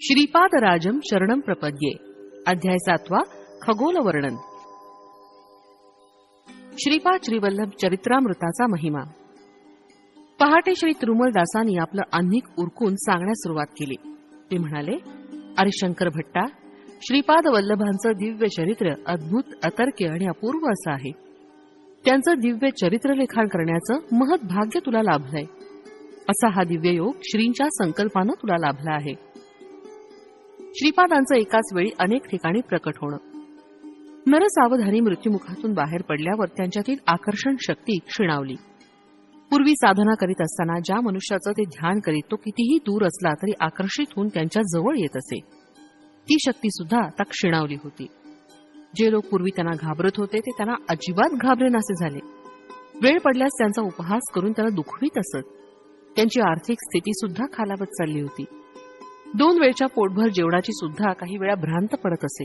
श्रीपादराजं शरणं प्रपद्ये. अध्याय 7. खगोल वर्णन. श्रीपाद श्रीवल्लभ चरित्रामृताचा महिमा. पहाटे श्री तिरुमलदासांनी आपलं आन्निक उरकून सांगण्यास सुरुवात केली. ते म्हणाले, अरे शंकर भट्टा, श्रीपाद वल्लभांचं दिव्य चरित्र अद्भुत, अतर्क्य आणि अपूर्व असं आहे. त्यांचं दिव्य चरित्र लेखन करण्याचं महत् भाग्य तुला लाभलंय. असा हा दिव्य योग श्रींच्या संकल्पानं तुला लाभला आहे. श्रीपादांचं एकाच वेळी अनेक ठिकाणी प्रकट होणं. नरसावधानी मृत्युमुखातून बाहेर पडल्यावर त्यांच्यातील आकर्षण शक्ती क्षीणावली. पूर्वी साधना करीत असताना ज्या मनुष्याचं ते ध्यान करीत तो कितीही दूर असला तरी आकर्षित होऊन त्यांच्या जवळ येत असे, ती शक्ती सुद्धा आता क्षीणावली होती. जे लोक पूर्वी त्यांना घाबरत होते ते त्यांना अजिबात घाबरेनासे झाले. वेळ पडल्यास त्यांचा उपहास करून त्याला दुखवीत असत. त्यांची आर्थिक स्थिती सुद्धा खालावत चालली होती. 2 वेळच्या पोटभर जेवणाची सुद्धा काही वेळा भ्रांत पडत असे.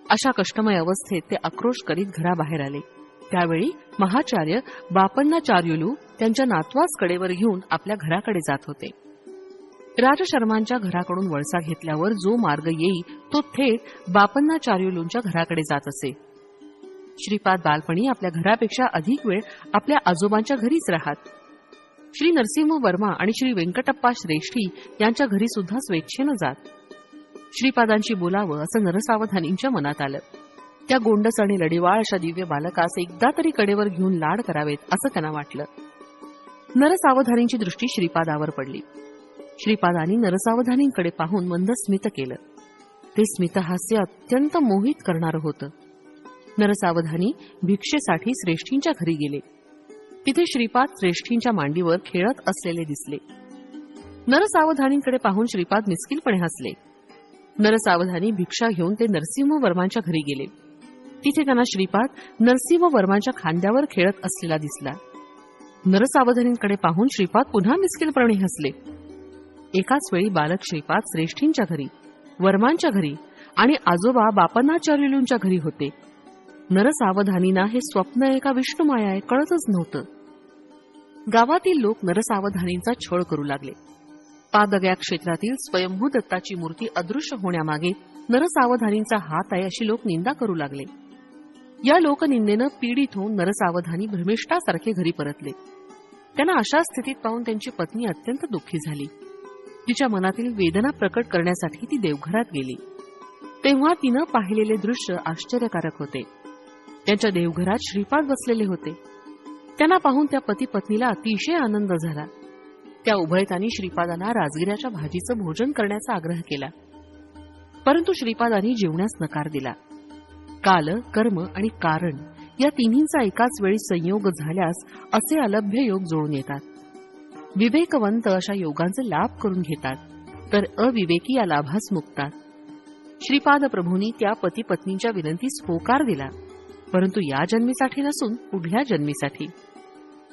अशा कष्टमय अवस्थेत ते आक्रोश करीत घराबाहेर आले. त्यावेळी महाचार्य बापन्नाचार्युलू त्यांच्या नातवास कडेवर घेऊन आपल्या घराकडे जात होते. राजशर्मांच्या घराकडून वळसा घेतल्यावर जो मार्ग येई तो थेट बापन्नाचार्युलूंच्या घराकडे जात असे. श्रीपाद बालपणी आपल्या घरापेक्षा अधिक वेळ आपल्या आजोबांच्या घरीच राहत. श्री नरसिंह वर्मा आणि श्री व्यंकटप्पा श्रेष्ठी यांच्या घरी सुद्धा स्वेच्छेनं जात. श्रीपादांची बोलावं असं नरसावधानींच्या मनात आलं. त्या गोंडस आणि लढीवाळ अशा दिव्य बालकास एकदा तरी कडेवर घेऊन लाड करावेत असं त्यांना वाटलं. नरसावधानींची दृष्टी श्रीपादावर पडली. श्रीपादांनी नरसावधानींकडे पाहून मंद स्मित केलं. ते स्मितहास्य अत्यंत मोहित करणारं होतं. नरसावधानी भिक्षेसाठी श्रेष्ठींच्या घरी गेले. तिथे श्रीपाद श्रेष्ठींच्या मांडीवर खेळत असलेले दिसले. नरसावधानींकडे पाहून श्रीपाद मिस्किलपणे हसले. नरसावधानी भिक्षा घेऊन ते नरसिंह वर्मांच्या घरी गेले. तिथे त्यांना श्रीपाद नरसिंह वर्मांच्या खांद्यावर खेळत असलेला दिसला. नरसावधानींकडे पाहून श्रीपाद पुन्हा मिस्किलपणे हसले. एकाच वेळी बालक श्रीपाद श्रेष्ठींच्या घरी, वर्मांच्या घरी आणि आजोबा बापन्नाचार्युलूंच्या घरी होते. नरसावधानींना हे स्वप्न एका विष्णुमाया आहे कळतच नव्हतं. गावातील लोक नरसावधानींचा छळ करू लागले. पादग्या क्षेत्रातील स्वयंभू दत्ताची मूर्ती अदृश्य होण्यामागे नरसावधानींचा हात आहे अशी लोक निंदा करू लागले. या लोकनिंदेनं पीडित होऊन नरसावधानी भ्रमिष्ठासारखे घरी परतले. त्यांना अशा स्थितीत पाहून त्यांची पत्नी अत्यंत दुःखी झाली. तिच्या मनातील वेदना प्रकट करण्यासाठी ती देवघरात गेली. तेव्हा तिनं पाहिलेले दृश्य आश्चर्यकारक होते. त्यांच्या देवघरात श्रीपाद बसलेले होते. त्यांना पाहून त्या पती पत्नीला अतिशय आनंद झाला. त्या उभयतांनी श्रीपादांना राजगिऱ्याच्या भाजीचं भोजन करण्याचा आग्रह केला. परंतु श्रीपादांनी जेवण्यास नकार दिला. काल, कर्म आणि कारण या तिन्हींचा एकाच वेळी संयोग झाल्यास असे अलभ्य योग जुळून येतात. विवेकवंत अशा योगांचे लाभ करून घेतात, तर अविवेकी या लाभास मुकतात. श्रीपाद प्रभूंनी त्या पती पत्नींच्या विनंतीस होकार दिला, परंतु या जन्मीसाठी नसून पुढल्या जन्मीसाठी.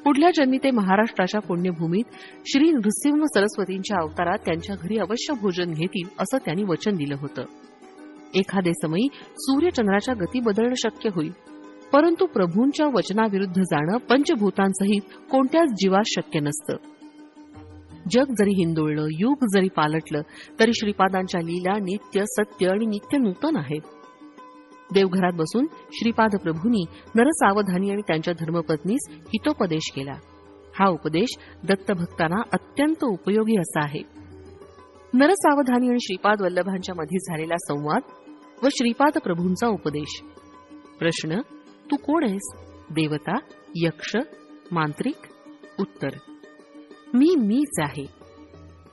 पुढल्या जन्मी ते महाराष्ट्राच्या पुण्यभूमीत श्री नृसिंह सरस्वतींच्या अवतारात त्यांच्या घरी अवश्य भोजन घेतील असं त्यांनी वचन दिलं होतं. एखादे समयी सूर्यचंद्राच्या गती बदलणं शक्य होईल, परंतु प्रभूंच्या वचनाविरुद्ध जाणं पंचभूतांसहित कोणत्याच जीवास शक्य नसतं. जग जरी हिंदोळलं, युग जरी पालटलं, तरी श्रीपादांच्या लीला नित्य सत्य आणि नित्य नूतन आहेत. देवघरात बसून श्रीपाद प्रभूंनी नरसावधानी आणि त्यांच्या धर्मपत्नीस हितोपदेश केला. हा उपदेश दत्तभक्तांना अत्यंत उपयोगी असा आहे. नरसावधानी आणि श्रीपाद वल्लभांच्या मध्ये झालेला संवाद व श्रीपाद प्रभूंचा उपदेश. प्रश्न: तू कोण आहेस? देवता, यक्ष, मांत्रिक? उत्तर: मीच आहे.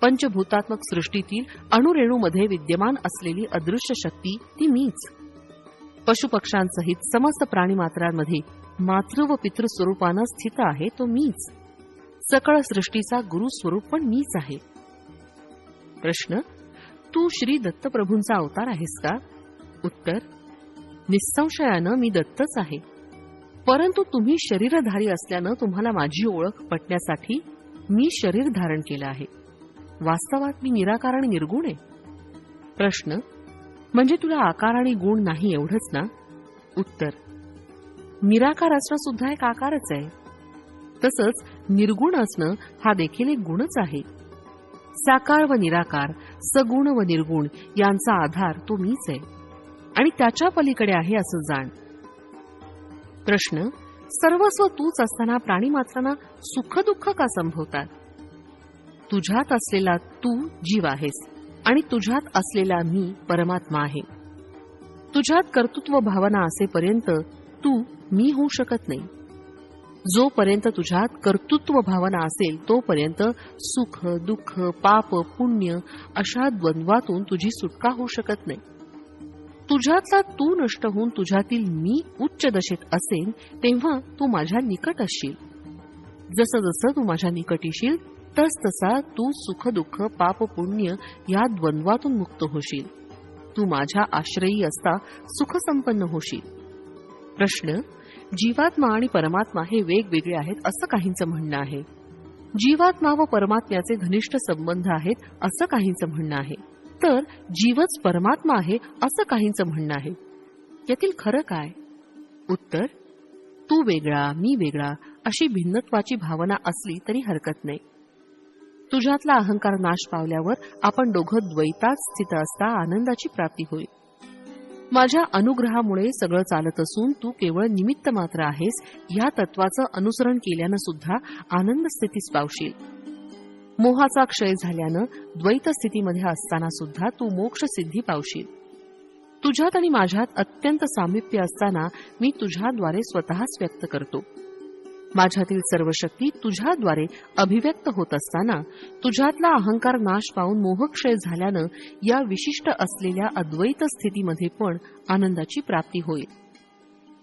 पंचभूतात्मक सृष्टीतील अणुरेणूमध्ये विद्यमान असलेली अदृश्य शक्ती ती मीच. पशुपक्ष्यांसहित समस्त प्राणीमात्रांमध्ये मातृ व पितृ स्वरूपानं स्थित आहे तो मीच. सकळ सृष्टीचा गुरु स्वरूप पण मीच आहे. प्रश्न: तू श्री दत्तप्रभूंचा अवतार आहेस का? उत्तर: निसंशयानं मी दत्तच आहे, परंतु तुम्ही शरीरधारी असल्यानं तुम्हाला माझी ओळख पटण्यासाठी मी शरीर धारण केलं आहे. वास्तवात मी निराकार आणि निर्गुण आहे. प्रश्न: म्हणजे तुला आकार आणि गुण नाही एवढंच ना? उत्तर: निराकार असणं सुद्धा एक आकारच आहे. तसंच निर्गुण असणं हा देखील एक गुणच आहे. साकार व निराकार, सगुण व निर्गुण यांचा आधार तो मीच आहे आणि त्याच्या पलीकडे आहे असं जाण. प्रश्न: सर्वस्व तूच असताना प्राणीमात्रांना सुख-दुःख का संभवतात? तुझ्यात असलेला तू जीव आहेस आणि तुझ्यात असलेला मी परमात्मा आहे. तुझ्यात कर्तृत्व भावना असेपर्यंत तू मी होऊ शकत नाही. जोपर्यंत तुझ्यात कर्तृत्व भावना असेल तोपर्यंत सुख, दुःख, पाप, पुण्य अशा द्वंद्वातून तुझी सुटका होऊ शकत नाही. तुझ्यातला तू नष्ट होऊन तुझ्यातील मी उच्च दशेत असेल तेव्हा तू माझ्या निकट असशील. जसं जसं तू माझ्या निकट येशील तस तसा तू सुख, दुःख, पाप, पुण्य या द्वंद्वातून मुक्त होशील. तू माझ्या आश्रयी असता सुखसंपन्न होशील. प्रश्न: जीवात्मा आणि परमात्मा हे वेगवेगळे आहेत असं काहींचं म्हणणं आहे. जीवात्मा व परमात्म्याचे घनिष्ठ संबंध आहेत असं काहींचं म्हणणं आहे. तर जीवच परमात्मा आहे असं काहींचं म्हणणं आहे. यातील खरं काय? उत्तर: तू वेगळा, मी वेगळा अशी भिन्नत्वाची भावना असली तरी हरकत नाही. तुझ्यातला अहंकार नाश पावल्यावर आपण दोघं द्वैतात स्थित असता आनंदाची प्राप्ती होईल. माझ्या अनुग्रहामुळे सगळं चालत असून तू केवळ निमित्त मात्र आहेस या तत्वाचं अनुसरण केल्यानं सुद्धा आनंद स्थितीस पावशील. मोहाचा क्षय झाल्यानं द्वैत स्थितीमध्ये असताना सुद्धा तू मोक्ष सिद्धी पावशील. तुझ्यात आणि माझ्यात अत्यंत सामिप्य असताना मी तुझ्याद्वारे स्वतःच व्यक्त करतो. माझ्यातील सर्व शक्ती तुझ्याद्वारे अभिव्यक्त होत असताना तुझ्यातला अहंकार नाश पावून मोहक्षय झाल्यानं या विशिष्ट असलेल्या अद्वैत स्थितीमध्ये पण आनंदाची प्राप्ती होईल.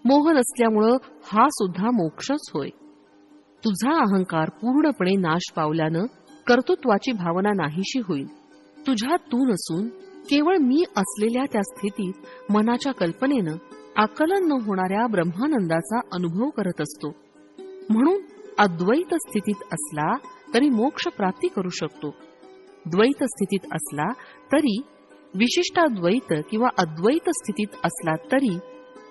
मोह नसल्यामुळं हा सुद्धा मोक्षच होय. तुझा अहंकार पूर्णपणे नाश पावल्यानं कर्तृत्वाची भावना नाहीशी होईल. तुझ्यात तू नसून केवळ मी असलेल्या त्या स्थितीत मनाच्या कल्पनेनं आकलन न होणाऱ्या ब्रह्मानंदाचा अनुभव करत असतो. म्हणून अद्वैत स्थितीत असला तरी मोक्ष प्राप्ती करू शकतो. द्वैत स्थितीत असला तरी, विशिष्टाद्वैत किंवा अद्वैत स्थितीत असला तरी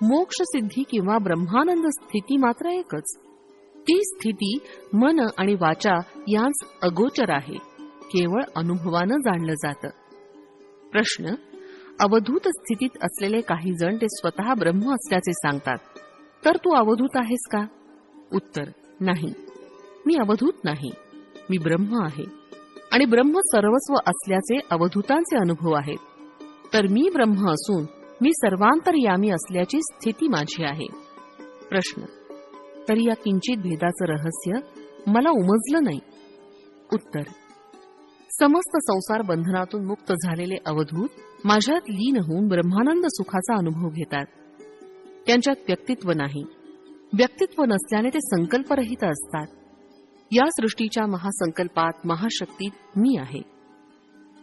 मोक्ष सिद्धी किंवा ब्रह्मानंद स्थिती मात्र एकच. ती स्थिती मन आणि वाचा यांस अगोचर आहे, केवळ अनुभवानं जाणलं जातं. प्रश्न: अवधूत स्थितीत असलेले काही जण ते स्वतः ब्रह्म असल्याचे सांगतात, तर तू अवधूत आहेस का? उत्तर: नाही, मी अवधूत नाही. मी ब्रह्म आहे आणि ब्रह्म सर्वस्व असल्याचे अवधूतांचे अनुभव आहेत. तर मी ब्रह्म असून मी सर्वांतर्यामी असल्याची स्थिती माझी आहे. प्रश्न: तरी या किंचित भेदाचं रहस्य मला उमजलं नाही. उत्तर: समस्त संसार बंधनातून मुक्त झालेले अवधूत माझ्यात लीन होऊन ब्रह्मानंद सुखाचा अनुभव घेतात. त्यांच्यात व्यक्तित्व नाही. व्यक्तित्व नसल्याने ते संकल्परहित असतात. या सृष्टीच्या महासंकल्पात, महाशक्तीत मी आहे.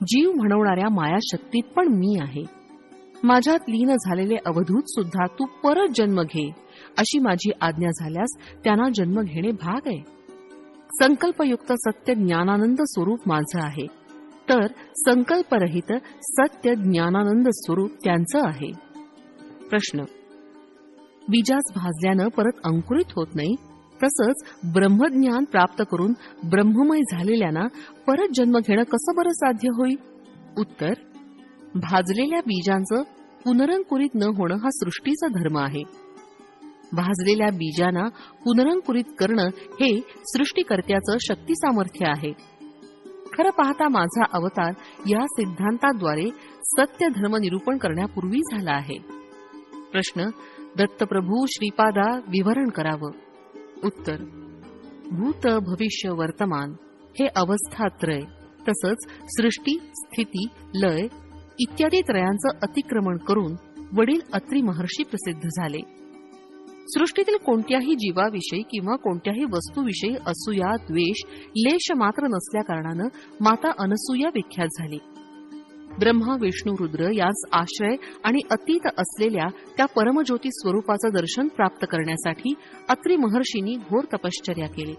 जीव म्हणवणाऱ्या मायाशक्तीत पण मी आहे. माझ्यात लीन झालेले अवधूत सुद्धा तू परत जन्म घे अशी माझी आज्ञा झाल्यास त्यांना जन्म घेणे भाग आहे. संकल्पयुक्त सत्य ज्ञानानंद स्वरूप माझं आहे, तर संकल्परहित सत्य ज्ञानानंद स्वरूप त्यांचं आहे. प्रश्न: बीजास भाजल्यानं परत अंकुरित होत नाही, तसंच ब्रह्मज्ञान प्राप्त करून ब्रह्ममय झालेल्यांना परत जन्म घेणं कसं बरं साध्य होईल? उत्तर: भाजलेल्या बीजांचं पुनरंकुरित न होणं हा सृष्टीचा धर्म आहे. भाजलेल्या बीजांना पुनरंकुरित करणं हे सृष्टीकर्त्याचं शक्ती सामर्थ्य आहे. खरं पाहता माझा अवतार या सिद्धांताद्वारे सत्य धर्म निरूपण करण्यापूर्वी झाला आहे. प्रश्न: दत्तप्रभू श्रीपादा विवरण करावं. उत्तर: भूत, भविष्य, वर्तमान हे अवस्थात्रय, तसंच सृष्टी, स्थिती, लय इत्यादी त्रयांचं अतिक्रमण करून वडील अत्री महर्षी प्रसिद्ध झाले. सृष्टीतील कोणत्याही जीवाविषयी किंवा कोणत्याही वस्तूविषयी असूया, द्वेष, लेश मात्र नसल्या कारणानं माता अनसूया विख्यात झाली. ब्रह्मा, विष्णू, रुद्र यास आश्रय आणि अतीत असलेल्या त्या परमज्योती स्वरूपाचं दर्शन प्राप्त करण्यासाठी अत्री महर्षींनी घोर तपश्चर्या केली.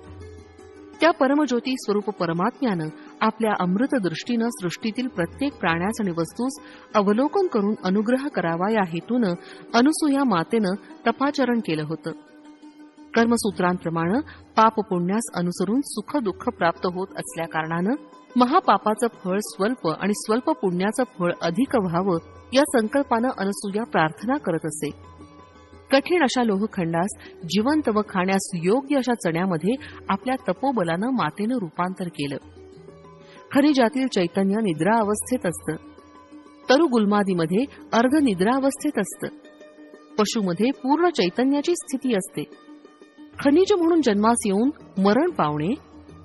त्या परमज्योती स्वरूप परमात्म्यानं आपल्या अमृत दृष्टीनं सृष्टीतील प्रत्येक प्राण्यास आणि वस्तूस अवलोकन करून अनुग्रह करावा या हेतूनं अनसूया मातेनं तपाचरण केलं होतं. कर्मसूत्रांप्रमाणे पाप पुण्यास अनुसरून सुख दुःख प्राप्त होत असल्या कारणानं महापापाचं फळ स्वल्प आणि स्वल्प पुण्याचं फळ अधिक व्हावं या संकल्पानं अनसूया प्रार्थना करत असे. कठीण अशा लोहखंडास जिवंत व खाण्यास योग्य अशा चण्यामध्ये आपल्या तपोबलानं मातेनं रूपांतर केलं. खनिजातील चैतन्य निद्रा अवस्थेत असतं. तरुगुल्मादीमध्ये अर्ध निद्रा अवस्थेत असतं. पशुमध्ये पूर्ण चैतन्याची स्थिती असते. खनिज म्हणून जन्मास येऊन मरण पावणे,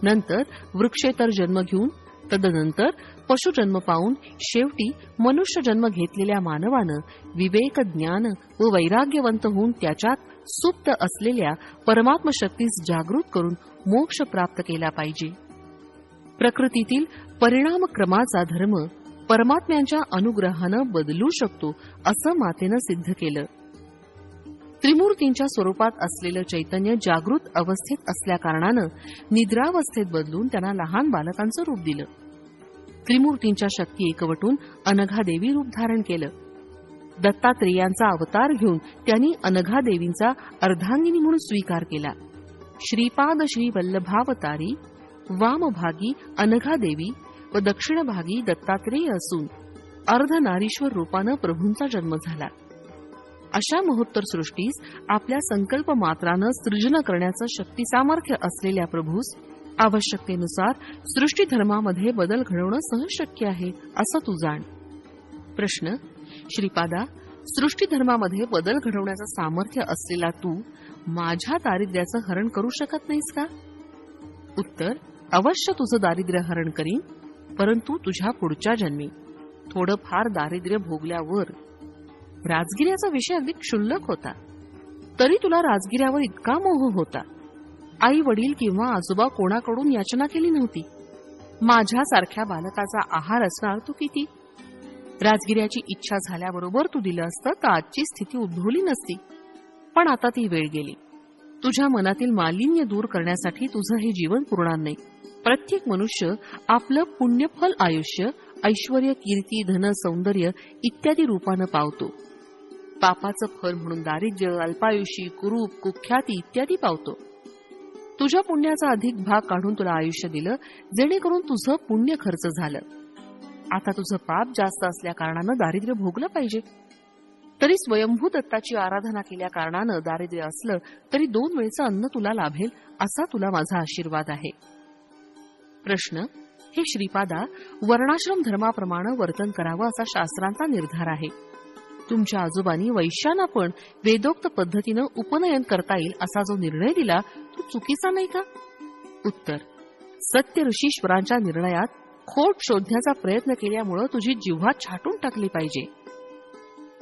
नंतर वृक्षेतर जन्म घेऊन, तदनंतर पशुजन्म पाहून शेवटी मनुष्य जन्म घेतलेल्या मानवानं विवेक, ज्ञान व वैराग्यवंत होऊन त्याच्यात सुप्त असलेल्या परमात्म शक्तीस जागृत करून मोक्ष प्राप्त केला पाहिजे. प्रकृतीतील परिणामक्रमाचा धर्म परमात्म्यांच्या अनुग्रहानं बदलू शकतो असं मातेनं सिद्ध केलं. त्रिमूर्तींच्या स्वरूपात असलेलं चैतन्य जागृत अवस्थेत असल्याकारणानं निद्रावस्थेत बदलून त्यांना लहान बालकांचं रूप दिलं. त्रिमूर्तींच्या शक्ती एकवटून अनघादेवी रूप धारण केलं. दत्तात्रेयांचा अवतार घेऊन त्यांनी अनघादेवींचा अर्धांगिनी म्हणून स्वीकार केला. श्रीपाद श्री वल्लभावतारी वामभागी अनघादेवी व दक्षिणभागी दत्तात्रेय असून अर्धनारीश्वर रूपानं प्रभूंचा जन्म झाला. अशा महोत्तर सृष्टीस आपल्या संकल्प मात्रानं सृजन करण्याचं शक्ती सामर्थ्य असलेल्या प्रभूस आवश्यकतेनुसार सृष्टी धर्मामध्ये बदल घडवणं सहज शक्य आहे असं तू जाण. प्रश्न: श्रीपादा, सृष्टी धर्मामध्ये बदल घडवण्याचं सामर्थ्य असलेला तू माझ्या दारिद्र्याचं हरण करू शकत नाहीस का? उत्तर: अवश्य तुझं दारिद्र्य हरण करीन, परंतु तुझ्या पुढच्या जन्मी. थोडं फार दारिद्र्य भोगल्यावर. राजगिऱ्याचा विषय अगदी क्षुल्लक होता, तरी तुला राजगिऱ्यावर इतका मोह होता. आई वडील किंवा आजोबा कोणाकडून याचना केली नव्हती. माझ्यासारख्या बालकाचा आहार असणार तू किती. राजगिऱ्याची इच्छा झाल्याबरोबर तू दिलं असतं तर आजची स्थिती उद्भवली नसती. पण आता ती वेळ गेली. तुझ्या मनातील मालिन्य दूर करण्यासाठी तुझं हे जीवन पुरणार नाही. प्रत्येक मनुष्य आपलं पुण्यफल आयुष्य ऐश्वर्य, कीर्ती, धन, सौंदर्य इत्यादी रूपानं पावतो. पापाचं फल म्हणून दारिद्र्य, अल्पायुषी, कुरूप, कुख्याती इत्यादी पावतो. तुझ्या पुण्याचा अधिक भाग काढून तुला आयुष्य दिलं, जेणेकरून तुझं पुण्य खर्च झालं. आता तुझं पाप जास्त असल्या कारणानं दारिद्र्य भोगलं पाहिजे. तरी स्वयंभू दत्ताची आराधना केल्या कारणानं दारिद्र्य असलं तरी 2 वेळचं अन्न तुला लाभेल असा तुला माझा आशीर्वाद आहे. प्रश्न: हे श्रीपादा, वर्णाश्रम धर्माप्रमाणे वर्तन करावं असा शास्त्रांचा निर्धार आहे. तुमच्या आजोबांनी वैश्यांना पण वेदोक्त पद्धतीनं उपनयन करता येईल असा जो निर्णय दिला तो चुकीचा नाही का? उत्तर: सत्य ऋषीश्वरांच्या निर्णयात खोट शोधण्याचा प्रयत्न केल्यामुळे तुझी जिव्हा छाटून टाकली पाहिजे.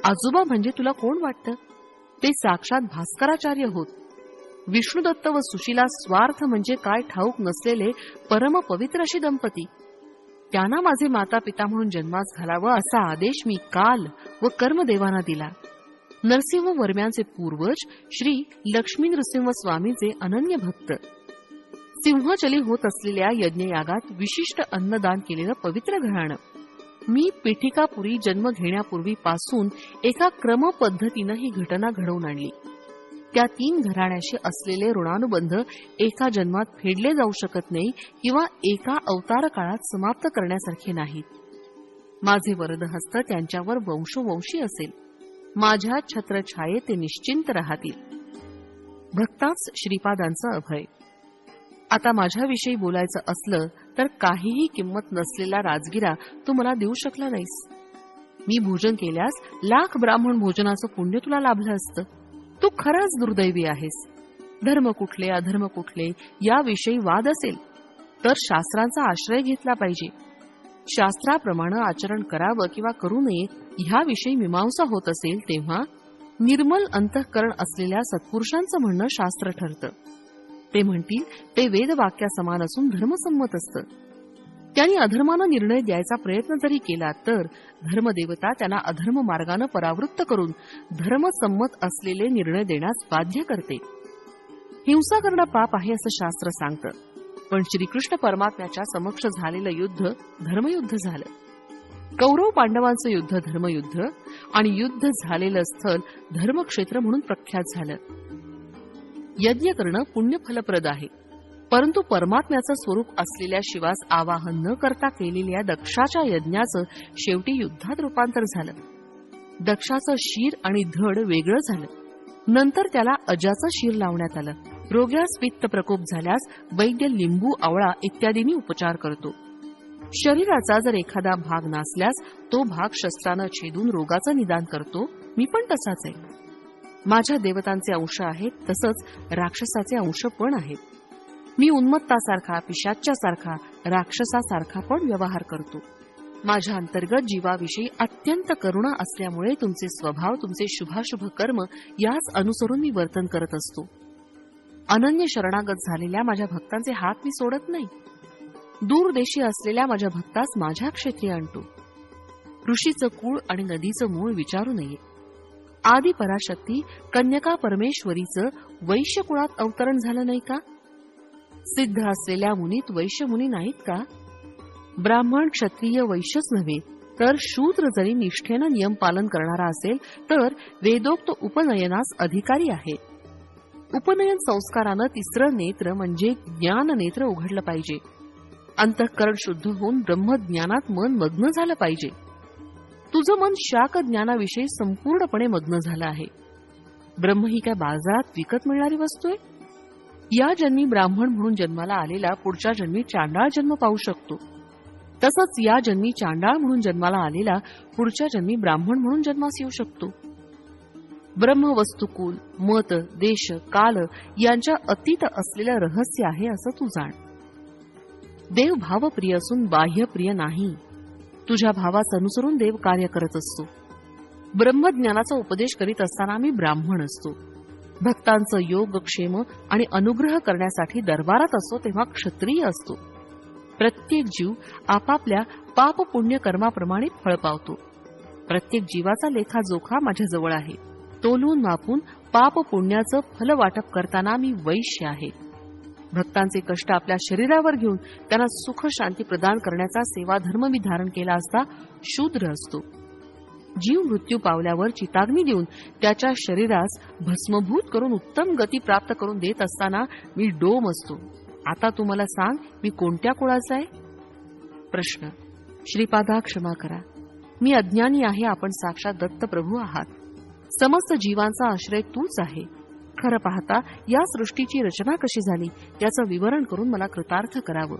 आजोबा म्हणजे तुला कोण वाटतं? ते साक्षात भास्कराचार्य होत. विष्णुदत्त व सुशीला स्वार्थ म्हणजे काय ठाऊक नसलेले परम पवित्र अशी दंपती. त्यांना माझे माता पिता म्हणून जन्मास घालावं असा आदेश मी काल व कर्मदेवांना दिला. नरसिंह वर्म्यांचे पूर्वज श्री लक्ष्मी नृसिंह स्वामीचे अनन्य भक्त. सिंहचली होत असलेल्या यज्ञयागात विशिष्ट अन्नदान केलेलं पवित्र घराणं. मी पीठिकापुरी जन्म घेण्यापूर्वीपासून एका क्रमपद्धतीनं ही घटना घडवून आणली. त्या 3 घराण्याशी असलेले ऋणानुबंध एका जन्मात फेडले जाऊ शकत नाही किंवा एका अवतार काळात समाप्त करण्यासारखे नाहीत. माझे वरदहस्त त्यांच्यावर वंशोवंशी असेल. माझ्या छत्रछायेत ते निश्चिंत राहतील. भक्ताच श्रीपादांचं अभय. आता माझ्याविषयी बोलायचं असलं तर काहीही किंमत नसलेला राजगिरा तू मला देऊ शकला नाहीस. मी भोजन केल्यास लाख ब्राह्मण भोजनाचं पुण्य तुला लाभलं असतं. तू खराच दुर्दैवी आहेस. धर्म कुठले अधर्म कुठले याविषयी वाद असेल तर शास्त्रांचा आश्रय घेतला पाहिजे. शास्त्राप्रमाणे आचरण करावं किंवा करू नये ह्याविषयी मीमांसा होत असेल तेव्हा निर्मल अंतःकरण असलेल्या सत्पुरुषांचं म्हणणं शास्त्र ठरतं. ते म्हणतील ते वेदवाक्यासमान असून धर्मसंमत असतं. त्यांनी अधर्मानं निर्णय द्यायचा प्रयत्न जरी केला तर धर्मदेवता त्यांना अधर्म मार्गानं परावृत्त करून धर्मसंमत असलेले निर्णय देण्यास बाध्य करते. हिंसा करणं पाप आहे असं शास्त्र सांगतं. पण श्रीकृष्ण परमात्म्याच्या समक्ष झालेलं युद्ध धर्मयुद्ध झालं. कौरव पांडवांचं युद्ध धर्मयुद्ध आणि युद्ध झालेलं स्थल धर्मक्षेत्र म्हणून प्रख्यात झालं. यज्ञ करणं पुण्यफलप्रद आहे, परंतु परमात्म्याचं स्वरूप असलेल्या शिवास आवाहन न करता केलेल्या दक्षाच्या यज्ञाचं शेवटी युद्धात रूपांतर झालं. दक्षाचं शीर आणि धड वेगळं झालं. नंतर त्याला अजाचं शीर लावण्यात आलं. रोग्यास पित्त प्रकोप झाल्यास वैद्य लिंबू, आवळा इत्यादींनी उपचार करतो. शरीराचा जर एखादा भाग नासल्यास तो भाग शस्त्रानं छेदून रोगाचं निदान करतो. मी पण तसाच आहे. माझ्या देवतांचे अंश आहेत, तसंच राक्षसाचे अंश पण आहेत. मी उन्मत्तासारखा, पिशाच्यासारखा, राक्षसासारखा पण व्यवहार करतो. माझ्या अंतर्गत जीवाविषयी अत्यंत करुणा असल्यामुळे तुमचे स्वभाव, तुमचे शुभाशुभ कर्म याच अनुसरून मी वर्तन करत असतो. अनन्य शरणागत झालेल्या माझ्या भक्तांचे हात मी सोडत नाही. दूर देशी असलेल्या माझ्या भक्तास माझ्या क्षेत्री आणतो. ऋषीचं कुळ आणि नदीचं मूळ विचारू नये. आदी पराशक्ती कन्यका परमेश्वरीचं वैश्य कुळात अवतरण झालं नाही का? सिद्ध असलेल्या मुनीत वैश्य मुनी नाहीत का? ब्राह्मण, क्षत्रिय, वैश्यच नव्हे तर शूद्र जरी निष्ठेनं नियम पालन करणारा असेल तर वेदोक्त उपनयनास अधिकारी आहे. उपनयन संस्कारानं तिसरं नेत्र म्हणजे ज्ञान नेत्र उघडलं पाहिजे. अंतःकरण शुद्ध होऊन ब्रह्मज्ञानात मन मग्न झालं पाहिजे. तुझं मन शाक ज्ञानाविषयी संपूर्णपणे मग्न झालं आहे. ब्रह्म ही काय बाजारात विकत मिळणारी वस्तू आहे? या जन्मी ब्राह्मण म्हणून जन्माला आलेला पुढच्या जन्मी चांडाळ जन्म पाहू शकतो. तसंच या जन्मी चांडाळ म्हणून जन्माला आलेला पुढच्या जन्मी ब्राह्मण म्हणून जन्मास येऊ शकतो. ब्रह्म वस्तुकुल, मत, देश, काल यांच्या अतीत असलेलं रहस्य आहे असं तू जाण. देव भावप्रिय असून बाह्यप्रिय नाही. तुझ्या भावास अनुसरून देव कार्य करत असतो. ब्रह्मज्ञानाचा उपदेश करीत असताना मी ब्राह्मण असतो. भक्तांचं योगक्षेम आणि अनुग्रह करण्यासाठी दरबारात असतो तेव्हा क्षत्रिय असतो. प्रत्येक जीव आपापल्या पाप पुण्य कर्माप्रमाणे फळ पावतो. प्रत्येक जीवाचा लेखाजोखा माझ्याजवळ आहे. तोलून मापून पाप पुण्याचं फल वाटप करताना मी वैश्य आहे. भक्तांचे कष्ट आपल्या शरीरावर घेऊन त्यांना सुख शांती प्रदान करण्याचा सेवाधर्म मी धारण केला असता शूद्र असतो. जीव मृत्यू पावल्यावर चिताग्नी देऊन त्याच्या शरीरास भस्मभूत करून उत्तम गती प्राप्त करून देत असताना मी डोम असतो. आता तू मला सांग, मी कोणत्या कुळाचा आहे? प्रश्न. श्रीपादा, क्षमा करा. मी अज्ञानी आहे. आपण साक्षात दत्त प्रभू आहात. समस्त जीवांचा आश्रय तूच आहे. खरं पाहता या सृष्टीची रचना कशी झाली याचं विवरण करून मला कृतार्थ करावं.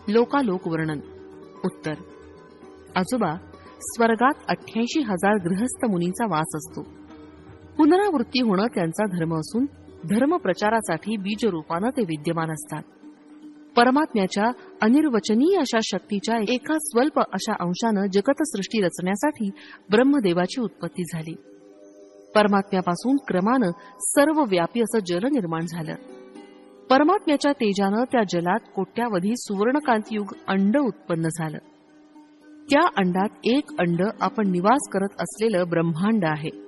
लोकालोक वर्णन. उत्तर. आजोबा, स्वर्गात 88,000 गृहस्थ मुनींचा वास असतो. पुनरावृत्ती होणं त्यांचा धर्म असून धर्म प्रचारासाठी बीज रूपानं ते विद्यमान असतात. परमात्म्याच्या अनिर्वचनीय अशा शक्तीच्या एका स्वल्प अशा अंशानं जगतसृष्टी रचण्यासाठी ब्रह्मदेवाची उत्पत्ती झाली. परमात्म्यापासून क्रमानं सर्व व्यापी असं जल निर्माण झालं. परमात्म्याच्या तेजानं त्या जलात कोट्यावधी सुवर्णकांतियुग अंड उत्पन्न झालं. त्या अंडात एक अंड आपण निवास करत असलेलं ब्रह्मांड आहे.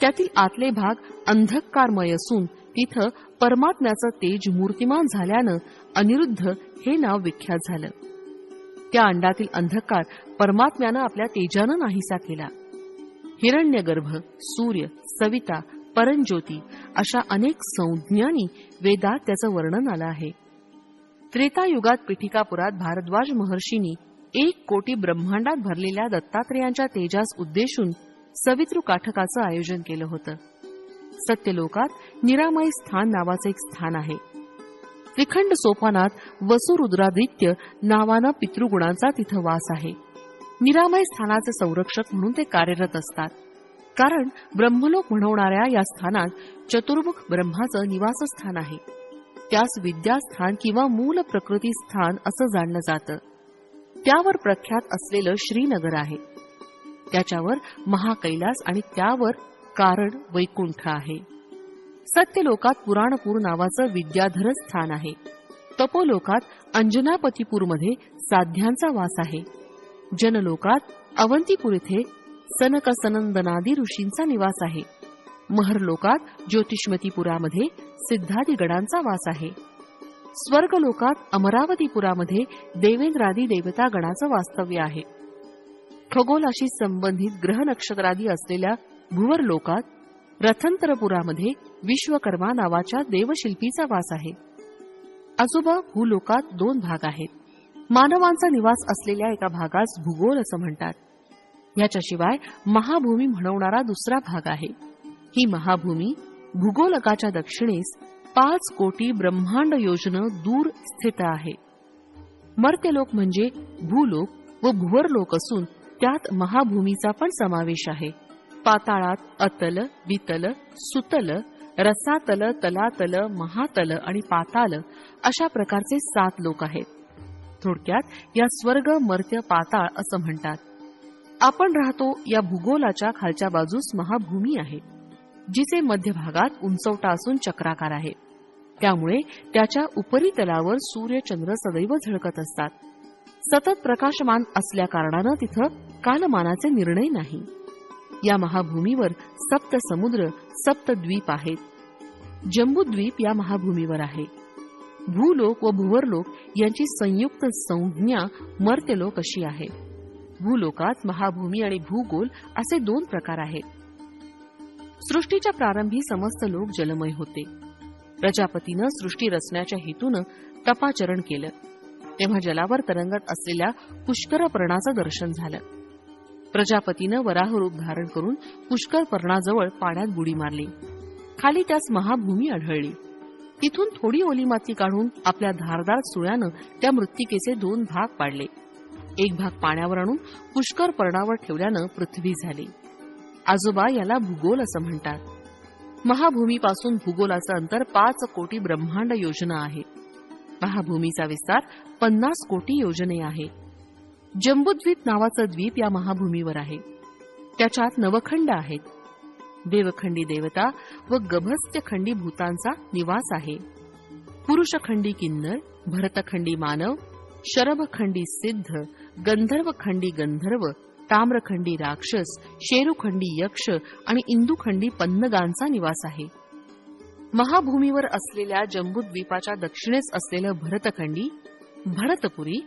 त्यातील आतले भाग अंधकारमय असून तिथं परमात्म्याचं तेज मूर्तिमान झाल्यानं अनिरुद्ध हे नाव विख्यात झालं. त्या अंडातील अंधकार परमात्म्यानं आपल्या तेजानं नाहीसा केला. हिरण्यगर्भ, सूर्य, सविता, परंज्योती अशा अनेक संज्ञांनी वेदात त्याचं वर्णन आलं आहे. त्रेतायुगात पिठिकापुरात भारद्वाज महर्षींनी 1 कोटी ब्रह्मांडात भरलेल्या दत्तात्रेयांच्या तेजास उद्देशून सवितृ काठकाचं आयोजन केलं होतं. सत्यलोकात निरामय स्थान नावाचं एक स्थान आहे. त्रिखंड सोपानात वसुरुद्रादित्य नावानं पितृगुणांचा तिथं वास आहे. निरामय स्थानाचे संरक्षक म्हणून ते कार्यरत असतात. कारण ब्रह्मलोक म्हणवणाऱ्या या स्थानात चतुर्मुख ब्रह्माचं निवासस्थान आहे. त्यास विद्यास्थान किंवा मूल प्रकृती स्थान असं जाणलं जातं. त्यावर प्रख्यात असलेलं श्रीनगर आहे. त्याच्यावर महाकैलास आणि त्यावर कारण वैकुंठ आहे. सत्यलोकात पुराणपूर नावाचं विद्याधर स्थान आहे. तपोलोकात अंजनापतीपूरमध्ये साध्यांचा वास आहे. जनलोकात अवंतीपूर इथे सनक सनंदनादी ऋषींचा निवास आहे. महरलोकात ज्योतिष्मतीपुरामध्ये सिद्धादी गणांचा वास आहे. स्वर्गलोकात अमरावतीपुरामध्ये देवेंद्रादी देवता गणाचं वास्तव्य आहे. खगोलाशी संबंधित ग्रह नक्षत्रादी असलेल्या भुवरलोकात रथंतरपुरामध्ये विश्वकर्मा नावाच्या देवशिल्पीचा वास आहे. आजोबा, भूलोकात 2 भाग आहेत. मानवांचा निवास असलेल्या एका भागास भूगोल असं म्हणतात. याच्याशिवाय महाभूमी म्हणवणारा दुसरा भाग आहे. ही महाभूमी भूगोलकाच्या दक्षिणेस 5 कोटी ब्रह्मांड योजन दूर स्थित आहे. मर्त्यलोक म्हणजे भूलोक व भुवरलोक असून त्यात महाभूमीचा पण समावेश आहे. पाताळात अतल, वितल, सुतल, रसातल, तलातल, महातल आणि पाताल अशा प्रकारचे 7 लोक आहेत. थोडक्यात या स्वर्ग, मर्त्य, पाताळ असं म्हणतात. आपण राहतो या भूगोलाच्या खालच्या बाजूस महाभूमी आहे, जिचे मध्यभागात उंचवटा असून चक्राकार आहे. त्यामुळे त्याच्या उपरितलावर सूर्य, चंद्र सदैव झळकत असतात. सतत प्रकाशमान असल्या कारणानं तिथं कालमानाचे निर्णय नाही. या महाभूमीवर 7 समुद्र, 7 द्वीप आहेत. जम्बूद्वीप या महाभूमीवर आहे. भूलोक व भुवरलोक यांची संयुक्त संज्ञा मर्त्यलोक अशी आहे. भूलोकात महाभूमी आणि भूगोल असे 2 प्रकार आहेत. सृष्टीच्या प्रारंभी समस्त लोक जलमय होते. प्रजापतीनं सृष्टी रचण्याच्या हेतूनं तपाचरण केलं. तेव्हा जलावर तरंगत असलेल्या पुष्कर पर्णाचं दर्शन झालं. प्रजापतीनं वराह रूप धारण करून पुष्कर पर्णाजवळ पाण्यात बुडी मारली. खाली त्यास महाभूमी आढळली. तिथून थोडी ओली माती काढून आपल्या धारदार सुळ्यानं त्या मृत्तिकेचे 2 भाग पाडले. एक भाग पाण्यावर आणून पुष्कर पर्णावर ठेवल्यानं पृथ्वी झाली. आजोबा, याला भूगोल असं म्हणतात. महाभूमीपासून भूगोलाचं अंतर 5 कोटी ब्रह्मांड योजना आहे. महाभूमीचा विस्तार 50 कोटी योजने आहे. जम्बूद्वीप नावाचं द्वीप या महाभूमीवर आहे. त्याच्यात नवखंड आहेत. देवखंडी देवता व गभस्त्यखंडी भूतांचा निवास आहे. पुरुषखंडी किन्नर, भरतखंडी मानव, शरभखंडी सिद्ध, गंधर्वखंडी गंधर्व, ताम्रखंडी राक्षस, शेरुखंडी यक्ष आणि इंदुखंडी पन्नगांचा निवास आहे. महाभूमीवर असलेल्या जम्बूद्वीपाच्या दक्षिणेस असलेलं भरतखंडी, भरतपुरी,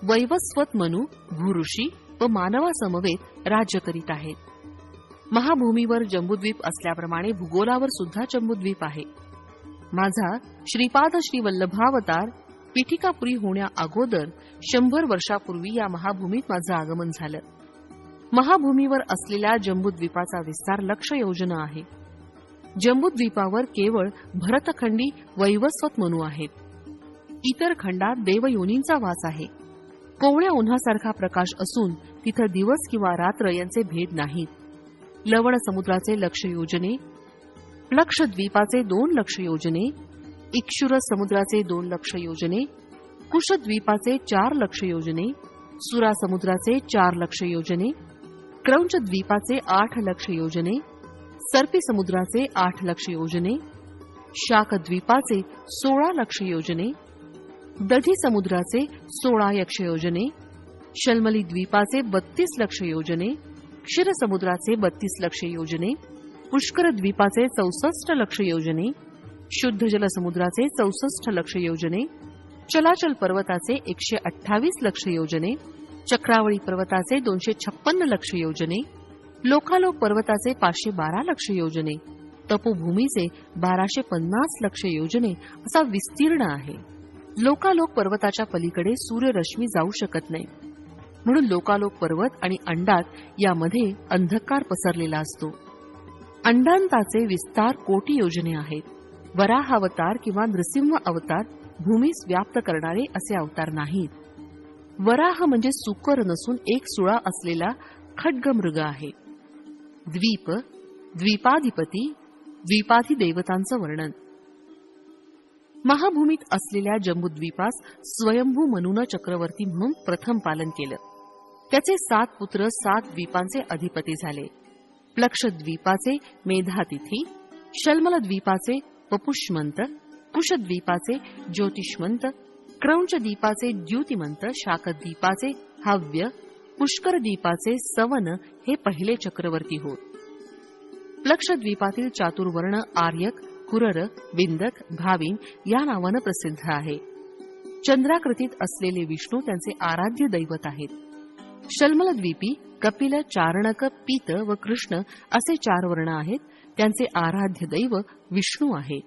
वैवस्वत मनु, भूऋषी व मानवासमवेत राज्य करीत आहेत. महाभूमीवर जम्बूद्वीप असल्याप्रमाणे भूगोलावर सुद्धा जम्बूद्वीप आहे. माझा श्रीपाद श्री वल्लभावतार पीठिकापुरी होण्या अगोदर 100 वर्षापूर्वी या महाभूमीत माझं आगमन झालं. महाभूमीवर असलेल्या जम्बूद्वीपाचा विस्तार 1,00,000 योजना आहे. जम्बूद्वीपावर केवळ भरतखंडी वैवस्वत मनु आहेत. इतर खंडात देवयोनींचा वास आहे. कोवळ्या उन्हासारखा प्रकाश असून तिथं दिवस किंवा रात्र यांचे भेद नाहीत. लवण समुद्राचे 1,00,000 योजने, लक्षद्वीपाचे 2,00,000 योजने, इक्षुर समुद्राचे 2,00,000 योजने, कुशद्वीपाचे 4,00,000 योजने, सुरा समुद्राचे 4,00,000 योजने, क्रौंच द्वीपाचे 8,00,000 योजने, सर्पी समुद्राचे 8,00,000 योजने, शाकद्वीपाचे 16,00,000 योजने, दधी समुद्राचे 16,00,000 योजने, शल्मली द्वीपाचे 32,00,000 योजने, क्षीर समुद्राचे 32,00,000 योजने, पुष्कर द्वीपाचे 64,00,000 योजने, शुद्ध जल समुद्राचे 64,00,000 योजने, चलाचल पर्वताचे 128,00,000 योजने, चक्रावळी पर्वताचे 256,00,000 योजने, लोकालोक पर्वताचे 512,00,000 योजने, तपोभूमीचे 1250,00,000 योजने असा विस्तीर्ण आहे. लोकालोक पर्वताच्या पलीकडे सूर्यरश्मी जाऊ शकत नाही, म्हणून लोकालोक पर्वत आणि अंडात यामध्ये अंधकार पसरलेला असतो. अंडांताचे विस्तार कोटी योजने आहेत. वराहावतार किंवा नृसिंह अवतार भूमीस व्याप्त करणारे असे अवतार नाहीत. वराह म्हणजे सुकर नसून एक सुळा असलेला खड्गमृग आहे. द्वीप, द्वीपाधिपती, द्वीपाधिदेवतांचं वर्णन. महाभूमीत असलेल्या जम्बूद्वीपास स्वयंभू मनूनं चक्रवर्ती म्हणून प्रथम पालन केलं. त्याचे 7 पुत्र 7 द्वीपांचे अधिपती झाले. लक्षद्वीपाचे मेधातिथी, शल्मल द्वीपाचे वपुष्मंत, कुशद्वीपाचे ज्योतिष्मंत, क्रौंच द्वीपाचे द्युतिमंत, शाकद्वीपाचे हव्य, पुष्कर द्वीपाचे सवन हे पहिले चक्रवर्ती होत. लक्षद्वीपातील चातुर्वर्ण आर्यक, कुरर, विंदक, भाविन या नावानं प्रसिद्ध आहे. चंद्राकृतीत असलेले विष्णू त्यांचे आराध्य दैवत आहेत. शल्मलद्वीपी कपिल, चारणक, पीत व कृष्ण असे 4 वर्ण आहेत. त्यांचे आराध्य दैव विष्णू आहे.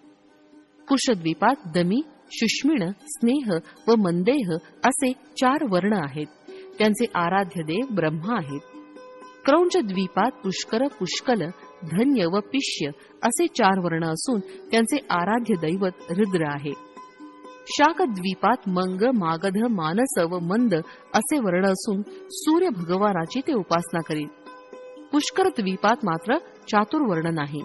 कुशद्वीपात दमी, शुष्मिण, स्नेह व मंदेह असे 4 वर्ण आहेत. त्यांचे आराध्य देव ब्रह्मा आहेत. क्रौंच द्वीपात पुष्कर, पुष्कल, धन्य व पिष्य असे 4 वर्ण असून त्यांचे आराध्य दैवत रुद्र आहे. शाक द्वीपात मंग, मागध, मानस व मंद असे वर्ण असून सूर्य भगवानाची ते उपासना करीत. पुष्कर द्वीपात मात्र चातुर्वर्ण नाही.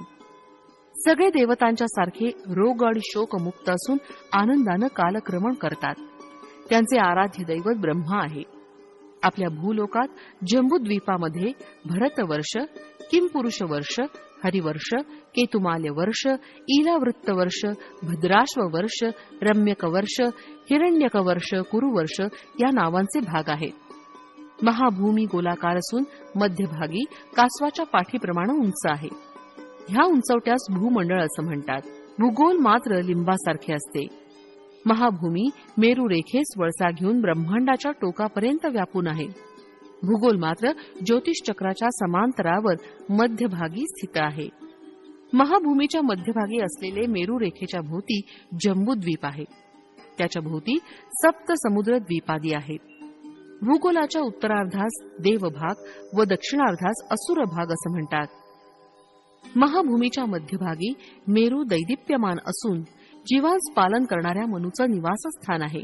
सगळे देवतांच्या सारखे रोग आणि शोकमुक्त असून आनंदानं कालक्रमण करतात. त्यांचे आराध्य दैवत ब्रह्मा आहे. आपल्या भूलोकात जंबूद्वीपामध्ये भरतवर्ष, किमपुरुष वर्ष, हरिवर्ष, केतुमाल्य वर्ष, ईलावृत्त वर्ष, भद्राश्व वर्ष, रम्यक वर्ष, हिरण्यक वर्ष, कुरुवर्ष या नावांचे भाग आहेत. महाभूमी गोलाकार असून मध्यभागी कासवाच्या पाठीप्रमाणे उंच आहे. ह्या उंचवट्यास भूमंडळ असं म्हणतात. भूगोल मात्र लिंबासारखे असते. महाभूमी मेरू रेखेस वळसा घेऊन ब्रह्मांडाच्या टोकापर्यंत व्यापून आहे. भूगोल मात्र ज्योतिष चक्राच्या समांतरावर मध्यभागी स्थित आहे. महाभूमीच्या मध्यभागी असलेले मेरू रेखेच्या भोवती जंबूद्वीप आहे. त्याच्या भोवती 7 समुद्र द्वीपादी आहेत. भूगोलाच्या उत्तरार्धास देवभाग व दक्षिणार्धास असुर भाग असं म्हणतात. महाभूमीच्या मध्यभागी मेरू दैदिप्यमान असून जीवांस पालन करणाऱ्या मनुचं निवासस्थान आहे.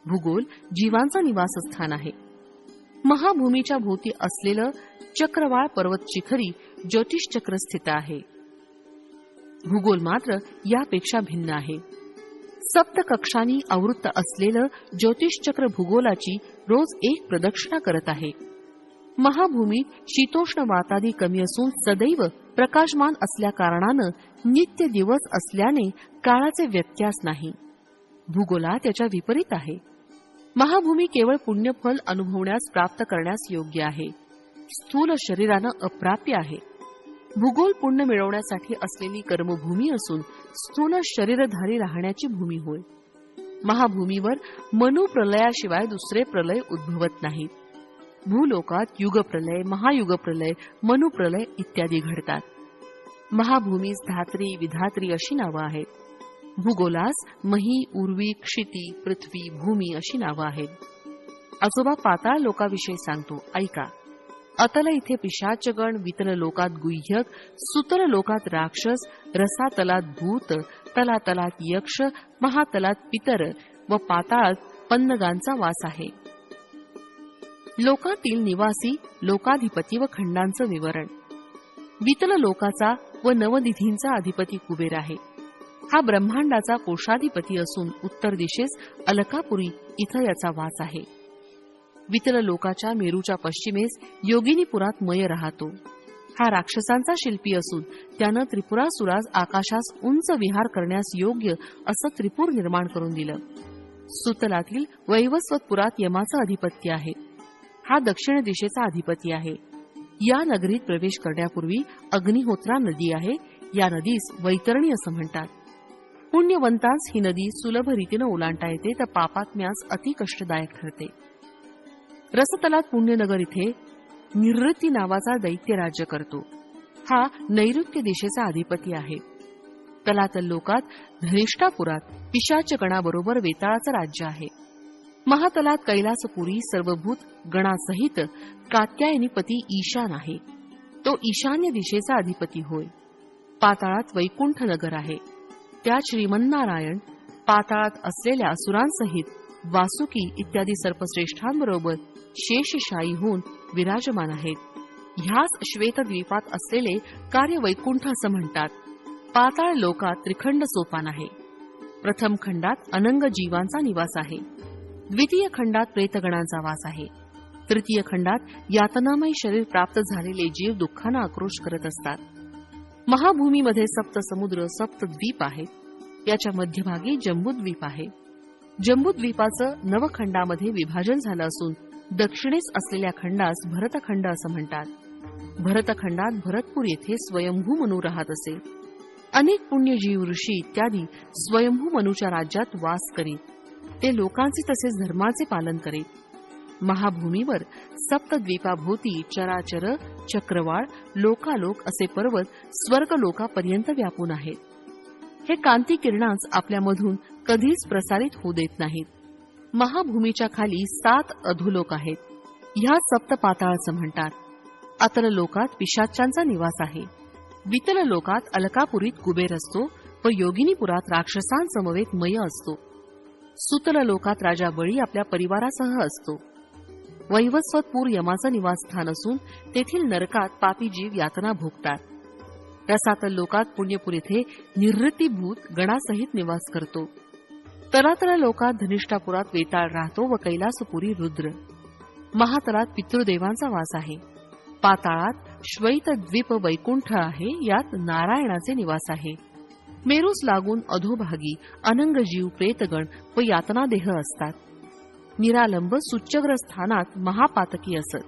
भूगोल जीवांचं निवासस्थान आहे. महाभूमीच्या भोवती असलेलं चक्रवाळ पर्वत शिखरी ज्योतिष चक्र स्थित आहे. भूगोल मात्र यापेक्षा भिन्न आहे. 7 कक्षांनी आवृत्त असलेलं ज्योतिष चक्र भूगोलाची रोज एक प्रदक्षिणा करत आहे. महाभूमीत शीतोष्ण वातादी कमी असून सदैव प्रकाशमान असल्या कारणानं नित्य दिवस असल्याने काळाचे व्यत्यास नाही. भूगोला त्याच्या विपरीत आहे. महाभूमी केवळ पुण्यफल अनुभवण्यास प्राप्त करण्यास योग्य आहे. स्थूल शरीरानं अप्राप्य आहे. भूगोल पुण्य मिळवण्यासाठी असलेली कर्मभूमी असून स्थूल शरीरधारी राहण्याची भूमी होय. महाभूमीवर मनुप्रलयाशिवाय दुसरे प्रलय उद्भवत नाहीत. भूलोकात युगप्रलय, महायुगप्रलय, मनुप्रलय इत्यादी घडतात. महाभूमीस धात्री, विधात्री अशी नावं आहेत. भूगोलास मही, उर्वी, क्षिती, पृथ्वी, भूमी अशी नावं आहेत. आजोबा पाताळ लोकाविषयी सांगतो, ऐका. अतल इथे पिशाचगण, वितल लोकात गुह्यक, सुतल लोकात राक्षस, रसातलात भूत, तलातलात यक्ष, महातलात पितर व पाताळात पन्नगांचा वास आहे. लोकातील निवासी, लोकाधिपती व खंडांचं विवरण. वितल लोकाचा व नवनिधींचा अधिपती कुबेर आहे. हा ब्रह्मांडाचा कोशाधिपती असून उत्तर दिशेस अलकापुरी इथं याचा वास आहे. वितल लोकाच्या मेरूच्या पश्चिमेस योगिनीपुरात मय राहतो. हा राक्षसांचा शिल्पी असून त्यानं त्रिपुरासुरास आकाशास उंच विहार करण्यास योग्य असं त्रिपुर निर्माण करून दिलं. सुतलातील वैवस्वतपुरात यमाचं अधिपत्य आहे. हा दक्षिण दिशेचा अधिपती आहे. या नगरीत प्रवेश करण्यापूर्वी अग्निहोत्रा नदी आहे. या नदीस वैतरणी असं म्हणतात. पुण्यवंतांस ही नदी सुलभ रीतीनं ओलांडता येते तर पापात्म्यास अति कष्टदायक ठरते. रसतलात पुण्यनगर इथे निवृत्ती नावाचा दैत्य राज्य करतो. हा नैऋत्य दिशेचा अधिपती आहे. तलातल लोकात धनिष्ठापुरात पिशाचगणाबरोबर वेताळाचं राज्य आहे. महातलात कैलासपुरी सर्वभूत गणासहित कात्यायनीपती ईशान आहे. तो ईशान्य दिशेचा अधिपती होय. पाताळात वैकुंठ नगर आहे. त्यात श्रीमन्नारायण पाताळात असलेल्या असुरांसहित वासुकी इत्यादी सर्पश्रेष्ठांबरोबर शेषशायी होऊन विराजमान आहेत. ह्याच श्वेतद्वीपात असलेले कार्य वैकुंठ असं म्हणतात. पाताळ लोकात त्रिखंड सोपान आहे. प्रथम खंडात अनंग जीवांचा निवास आहे. द्वितीय खंडात प्रेतगणांचा वास आहे. तृतीय खंडात यातनामय शरीर प्राप्त झालेले जीव दुःखानं आक्रोश करत असतात. महाभूमीमध्ये 7 समुद्र, 7 द्वीप आहेत. याच्या मध्यभागी जंबूद्वीप आहे. जंबूद्वीपाचं नवखंडामध्ये विभाजन झालं असून दक्षिणेस असलेल्या खंडास भरतखंड असं म्हणतात. भरतखंडात भरतपूर येथे स्वयंभू मनू राहत असे. अनेक पुण्यजीव, ऋषी इत्यादी स्वयंभू मनूच्या राज्यात वास करीत. ते लोकांचे तसेच धर्माचे पालन करीत. महाभूमीवर सप्तद्वीपाभोवती चराचर, चक्रवाळ, लोकालोक असे पर्वत स्वर्गलोकापर्यंत व्यापून आहेत. हे कांती किरणांच आपल्यामधून कधीच प्रसारित होऊ देत नाहीत. महाभूमीच्या खाली 7 अधोलोक आहेत. ह्या सप्त पाताळाचं म्हणतात. अतल लोकात पिशाच्यांचा निवास आहे. वितल लोकात अलकापुरीत कुबेर असतो व योगिनीपुरात राक्षसांसमवेत मय असतो. सुतल लोकात राजा बळी आपल्या परिवारासह असतो. वैवस्वतपूर यमाचं निवासस्थान असून तेथील नरकात पापी जीव यातना भोगतात. रसातल लोकात पुण्यपूर येथे निर्वृत्तीभूत गणासहित निवास करतो. तलातल लोकात धनिष्ठापुरात वेताळ राहतो व कैलासपुरी रुद्र. महातलात पितृदेवांचा वास आहे. पाताळात श्वैतद्वीप वैकुंठ आहे. यात नारायणाचे निवास आहे. मेरूस लागून अधोभागी अनंगजीव प्रेतगण व यातनादेह असतात. निरालंब सुच्चग्र स्थानात महापातकी असत.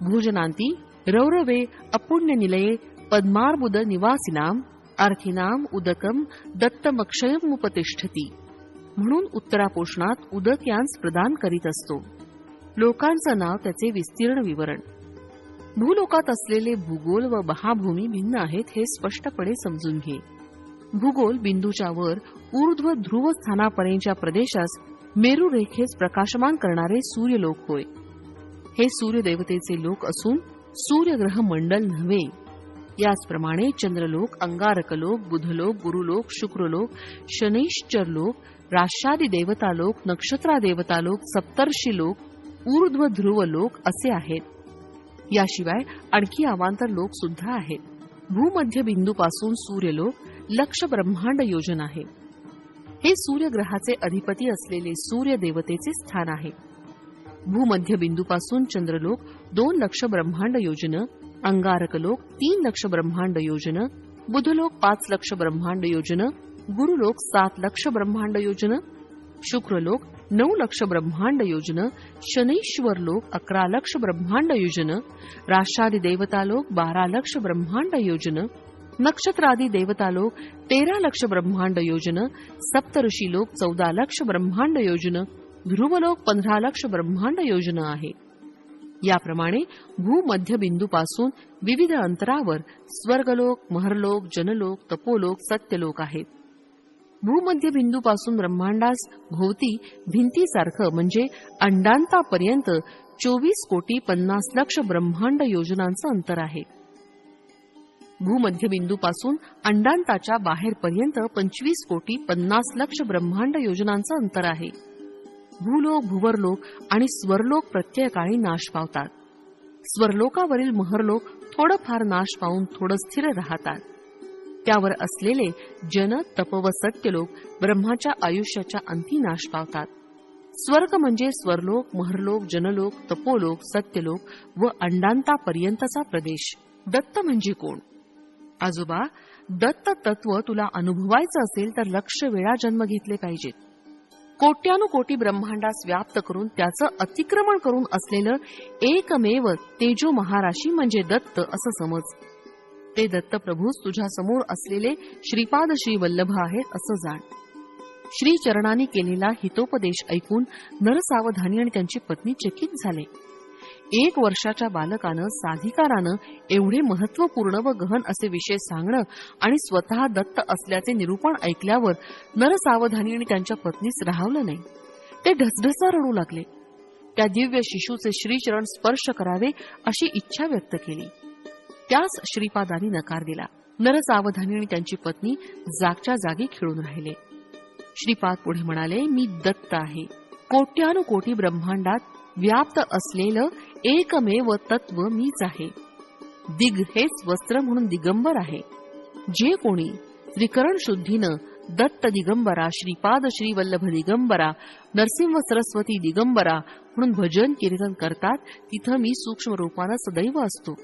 भोजनांती रौरवे अपुण्य निलये पद्मार्बुद निवासिनाम आर्थिनाम उदकम दत्तमक्षयमुपतिष्ठती म्हणून उत्तरापोषणात उदक यांस प्रदान करीत असतो. लोकांचं नाव त्याचे विस्तीर्ण विवरण. भूलोकात असलेले भूगोल व महाभूमी भिन्न आहेत हे स्पष्टपणे समजून घे. भूगोल बिंदूच्या वर ऊर्ध्व ध्रुव स्थानापर्यंतच्या प्रदेशास मेरू रेखेस प्रकाशमान करणारे सूर्यलोक होय. हे सूर्यदेवतेचे लोक असून सूर्यग्रह मंडल नव्हे. याचप्रमाणे चंद्रलोक, अंगारकलोक, बुधलोक, गुरुलोक, शुक्रलोक, शनैश्चरलोक, राष्ट्रादी देवतालोक, नक्षत्रादेवतालोक, सप्तर्षिलोक, ऊर्ध्व ध्रुव लोक असे आहेत. याशिवाय आणखी अवांतर लोक सुद्धा आहेत. भूमध्य बिंदूपासून सूर्यलोक लक्ष ब्रह्मांड योजन आहे. हे सूर्यग्रहाचे अधिपती असलेले सूर्य देवतेचे स्थान आहे. भूमध्य बिंदूपासून चंद्रलोक 2 लक्ष ब्रह्मांड योजन, अंगारकलोक 3 लक्ष ब्रह्मांड योजन, बुधलोक 5 लक्ष ब्रह्मांड योजन, गुरुलोक 7 लक्ष ब्रह्मांड योजन, शुक्रलोक 9 लक्ष ब्रह्मांड योजन, शनैश्वर लोक 11 लक्ष ब्रह्मांड योजन, राष्ट्रादी देवतालोक 12 लक्ष ब्रह्मांड योजन, नक्षत्रादी देवतालोक 13 लक्ष ब्रह्मांड योजन, सप्तऋषी लोक 14 लक्ष ब्रह्मांड योजन, ध्रुवलोक 15 लक्ष ब्रह्मांड योजन आहे. याप्रमाणे भूमध्य बिंदूपासून विविध अंतरावर स्वर्गलोक, महरलोक, जनलोक, तपोलोक, सत्यलोक आहेत. भूमध्य बिंदूपासून ब्रह्मांडास भोवती भिंतीसारखं म्हणजे अंडांतापर्यंत 24,50,00,000 ब्रह्मांड योजनांचं अंतर आहे. भूमध्य बिंदूपासून अंडांताच्या बाहेरपर्यंत 25,50,00,000 ब्रह्मांड योजनांचं अंतर आहे. भूलोक, भुवरलोक आणि स्वरलोक प्रत्येकाळी नाश पावतात. स्वरलोकावरील महरलोक थोडंफार नाश पावून थोडं स्थिर राहतात. त्यावर असलेले जन, तप व सत्यलोक ब्रह्माच्या आयुष्याच्या अंती नाश पावतात. स्वर्ग म्हणजे स्वरलोक, महरलोक, जनलोक, तपोलोक, सत्यलोक व अंडांतापर्यंतचा प्रदेश. दत्त म्हणजे कोण? आजोबा, दत्त तत्व तुला अनुभवायचं असेल तर लक्ष वेळा जन्म घेतले पाहिजेत. कोट्यानुकोटी ब्रह्मांडास व्याप्त करून त्याचं अतिक्रमण करून असलेलं एकमेव तेजो महाराशी म्हणजे दत्त असं समज. ते दत्त प्रभूच तुझ्या समोर असलेले श्रीपाद श्री वल्लभ आहेत असं जाण. श्री चरणांनी केलेला हितोपदेश ऐकून नरसावधानी आणि त्यांची पत्नी चकित झाले. 1 वर्षाच्या बालकानं साधिकारानं एवढे महत्वपूर्ण व गहन असे विषय सांगणं आणि स्वतः दत्त असल्याचे निरूपण ऐकल्यावर नरसावधानी आणि त्यांच्या पत्नीस राहावलं नाही. ते ढसढसा रडू लागले. त्या दिव्य शिशूचे श्रीचरण स्पर्श करावे अशी इच्छा व्यक्त केली. त्यास श्रीपादांनी नकार दिला. नरसावधानी आणि त्यांची पत्नी जागच्या जागी खिळून राहिले. श्रीपाद पुढे म्हणाले, मी दत्त आहे. कोट्यानुकोटी ब्रह्मांडात व्याप्त असलेलं एकमेव तत्व मीच आहे. दिग हेच वस्त्र म्हणून दिगंबर आहे. जे कोणी त्रिकरण शुद्धीनं दत्त दिगंबरा, श्रीपाद श्रीवल्लभ दिगंबरा, नरसिंह सरस्वती दिगंबरा म्हणून भजन कीर्तन करतात तिथं मी सूक्ष्म रूपानं सदैव असतो.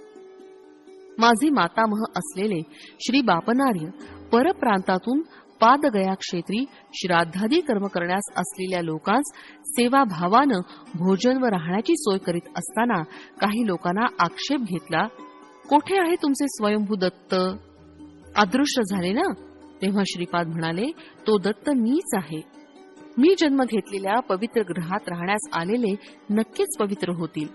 माझे मातामह असलेले श्री बापनार्य परप्रांतातून पादगया क्षेत्री श्राद्धादी कर्म करण्यास असलेल्या लोकांस सेवाभावानं भोजन व राहण्याची सोय करीत असताना काही लोकांना आक्षेप घेतला, कोठे आहे तुमचे स्वयंभू दत्त? अदृश्य झाले ना? तेव्हा श्रीपाद म्हणाले, तो दत्त मीच आहे. मी जन्म घेतलेल्या पवित्र ग्रहात राहण्यास आलेले नक्कीच पवित्र होतील.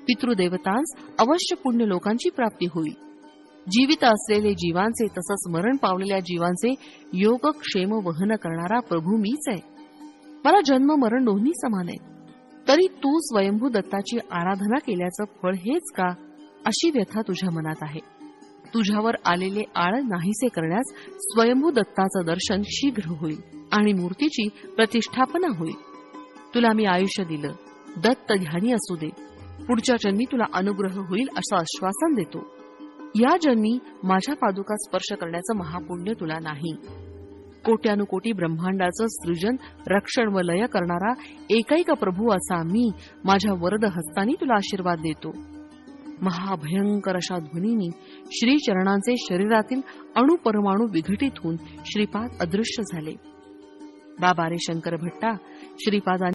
पितृदेवतांस अवश्य पुण्य लोकांची प्राप्ती होईल. जीवित असलेले जीवांचे तसंच मरण पावलेल्या जीवांचे योगक्षेम वहन करणारा प्रभू मीच आहे. मला जन्म मरण दोन्ही समान आहे. तरी तू स्वयंभू दत्ताची आराधना केल्याचं फळ हेच का, अशी व्यथा तुझ्या मनात आहे. तुझ्यावर आलेले आळ नाहीसे करण्यास स्वयंभू दत्ताचं दर्शन शीघ्र होईल आणि मूर्तीची प्रतिष्ठापना होईल. तुला मी आयुष्य दिलं, दत्त ध्यानी असू दे. पुढच्या जन्मी तुला अनुग्रह होईल असं आश्वासन देतो. या जन्मी माझ्या पादुका स्पर्श करण्याचं महापुण्य तुला नाही. कोट्यानुकोटी ब्रह्मांडाचं सृजन, रक्षण व लय करणारा एकैक प्रभू असा मी माझ्या वरद हस्तानी तुला आशीर्वाद देतो. महाभयंकर अशा ध्वनीनी श्रीचरणांचे शरीरातील अणुपरमाणू विघटित होऊन श्रीपाद अदृश्य झाले. बाबा रे शंकर भट्टा, श्रीपादांनी